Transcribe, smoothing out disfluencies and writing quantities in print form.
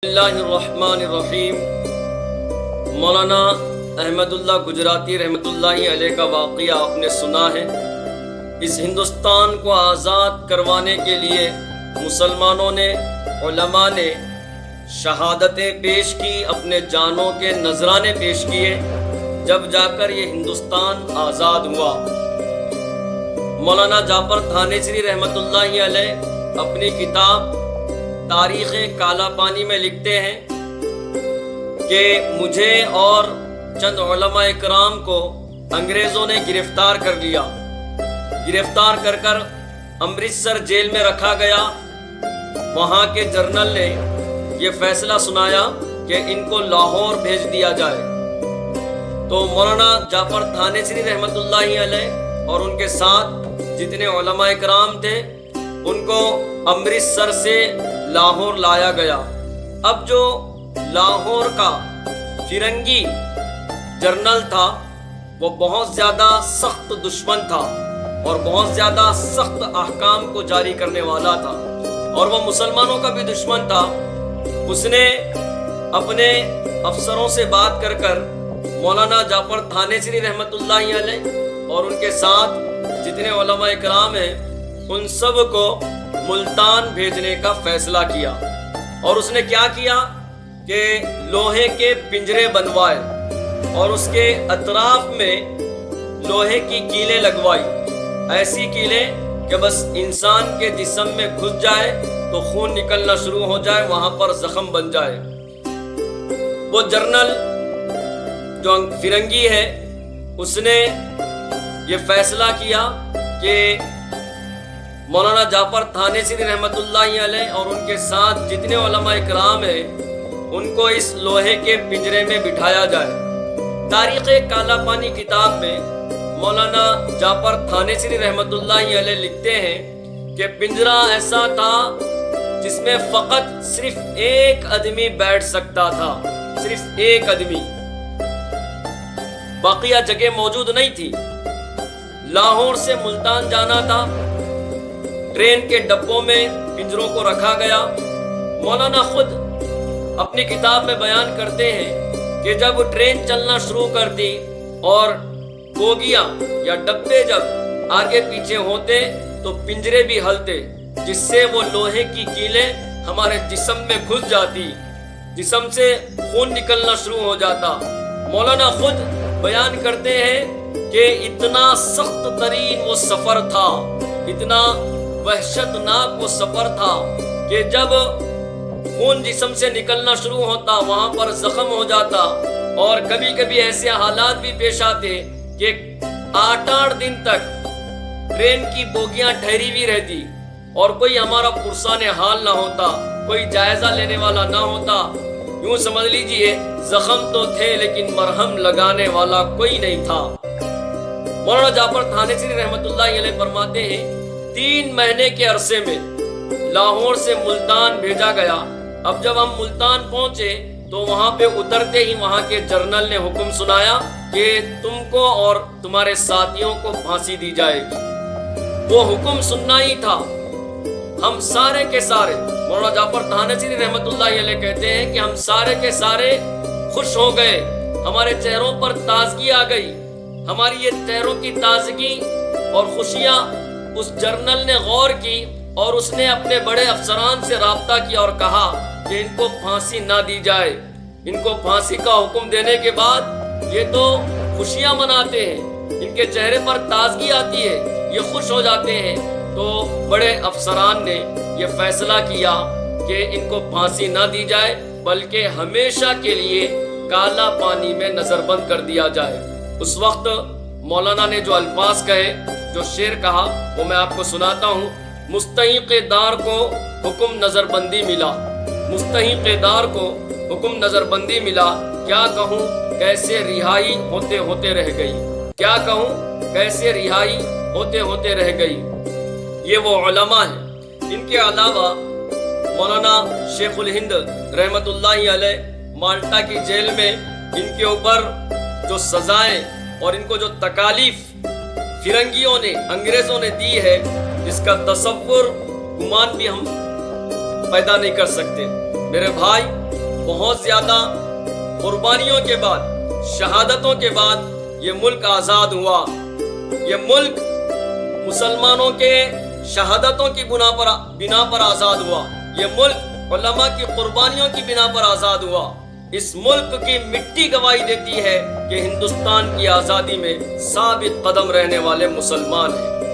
اللہ الرحمن الرحیم۔ مولانا احمد اللہ گجراتی رحمۃ اللہ علیہ کا واقعہ آپ نے سنا ہے۔ اس ہندوستان کو آزاد کروانے کے لیے مسلمانوں نے، علماء نے شہادتیں پیش کی، اپنے جانوں کے نذرانے پیش کیے، جب جا کر یہ ہندوستان آزاد ہوا۔ مولانا جعفر تھانیسری رحمۃ اللہ علیہ اپنی کتاب تاریخ کالا پانی میں لکھتے ہیں کہ مجھے اور چند علماء اکرام کو انگریزوں نے گرفتار کر لیا۔ گرفتار کر امرتسر جیل میں رکھا گیا۔ وہاں کے جنرل نے یہ فیصلہ سنایا کہ ان کو لاہور بھیج دیا جائے۔ تو مولانا جعفر تھانیسری رحمۃ اللہ علیہ اور ان کے ساتھ جتنے علماء اکرام تھے ان کو امرتسر سے لاہور لایا گیا۔ اب جو لاہور کا فرنگی جنرل تھا وہ بہت زیادہ سخت دشمن تھا اور بہت زیادہ سخت احکام کو جاری کرنے والا تھا، اور وہ مسلمانوں کا بھی دشمن تھا۔ اس نے اپنے افسروں سے بات کر مولانا جعفر تھانیسری رحمۃ اللہ علیہ اور ان کے ساتھ جتنے علماء اکرام ہیں ان سب کو ملتان بھیجنے کا فیصلہ کیا۔ اور اس نے کیا کیا کہ لوہے کے پنجرے بنوائے اور اس کے اطراف میں لوہے کی کیلیں لگوائی، ایسی کیلیں کہ بس انسان کے جسم میں گھس جائے تو خون نکلنا شروع ہو جائے، وہاں پر زخم بن جائے۔ وہ جنرل جو فرنگی ہے اس نے یہ فیصلہ کیا کہ مولانا جعفر تھانیسری رحمۃ اللہ علیہ اور ان کے ساتھ جتنے علماء اکرام ہیں ان کو اس لوہے کے پنجرے میں بٹھایا جائے۔ تاریخ کالا پانی کتاب میں مولانا جعفر تھانیسری رحمۃ اللہ علیہ لکھتے ہیں کہ پنجرہ ایسا تھا جس میں فقط صرف ایک آدمی بیٹھ سکتا تھا، صرف ایک آدمی، باقیہ جگہ موجود نہیں تھی۔ لاہور سے ملتان جانا تھا، ٹرین کے ڈبوں میں پنجروں کو رکھا گیا۔ مولانا خود اپنی کتاب میں بیان کرتے ہیں کہ جب ٹرین چلنا شروع کر دی اور بوگیاں یا ڈبے جب آگے پیچھے ہوتے تو پنجرے بھی ہلتے، جس سے وہ لوہے کی کیلیں ہمارے جسم میں گھس جاتی، جسم سے خون نکلنا شروع ہو جاتا۔ مولانا خود بیان کرتے ہیں کہ اتنا سخت ترین وہ سفر تھا، اتنا وحشت ناک وہ سفر تھا کہ جب خون جسم سے نکلنا شروع ہوتا وہاں پر زخم ہو جاتا، اور کبھی کبھی ایسے حالات بھی پیش آتے کہ 8 دن تک ٹرین کی بوگیاں ٹھہری بھی رہتی اور کوئی ہمارا پرسان حال نہ ہوتا، کوئی جائزہ لینے والا نہ ہوتا۔ یوں سمجھ لیجئے زخم تو تھے لیکن مرہم لگانے والا کوئی نہیں تھا۔ مولانا جعفر تھانیسری رحمۃ اللہ علیہ فرماتے ہیں 3 مہینے کے عرصے میں لاہور سے ملتان بھیجا گیا۔ اب جب ہم ملتان پہنچے تو وہاں پہ اترتے ہی وہاں کے جنرل نے حکم سنایا کہ تم کو اور تمہارے ساتھیوں کو پھانسی دی جائے گی۔ وہ حکم سننا ہی تھا۔ ہم سارے کے سارے، مولانا جعفر تھانیسری رحمۃ اللہ علیہ کہتے ہیں کہ ہم سارے کے سارے خوش ہو گئے، ہمارے چہروں پر تازگی آ گئی۔ ہماری یہ چہروں کی تازگی اور خوشیاں اس جنرل نے غور کی اور اس نے اپنے بڑے افسران سے رابطہ کیا اور کہا کہ ان کو پھانسی نہ دی جائے۔ ان کو پھانسی کا حکم دینے کے بعد یہ تو خوشیاں مناتے ہیں، ان کے چہرے پر تازگی آتی ہے، یہ خوش ہو جاتے ہیں۔ تو بڑے افسران نے یہ فیصلہ کیا کہ ان کو پھانسی نہ دی جائے بلکہ ہمیشہ کے لیے کالا پانی میں نظر بند کر دیا جائے۔ اس وقت مولانا نے جو الفاظ کہے، جو شعر کہا، وہ میں آپ کو سناتا ہوں۔ مستحق دار کو حکم نظر بندی ملا، مستحق دار کو حکم نظر بندی ملا، کیا کہوں کیسے رہائی ہوتے ہوتے رہ گئی، کیا کہوں کیسے رہائی ہوتے ہوتے رہ گئی۔ یہ وہ علماء ہیں۔ ان کے علاوہ مولانا شیخ الہند رحمۃ اللہ علیہ مالٹا کی جیل میں ان کے اوپر جو سزائیں اور ان کو جو تکالیف فرنگیوں نے، انگریزوں نے دی ہے، جس کا تصور گمان بھی ہم پیدا نہیں کر سکتے۔ میرے بھائی، بہت زیادہ قربانیوں کے بعد، شہادتوں کے بعد یہ ملک آزاد ہوا۔ یہ ملک مسلمانوں کے شہادتوں کی بنا پر آزاد ہوا۔ یہ ملک علماء کی قربانیوں کی بنا پر آزاد ہوا۔ اس ملک کی مٹی گواہی دیتی ہے کہ ہندوستان کی آزادی میں ثابت قدم رہنے والے مسلمان ہیں۔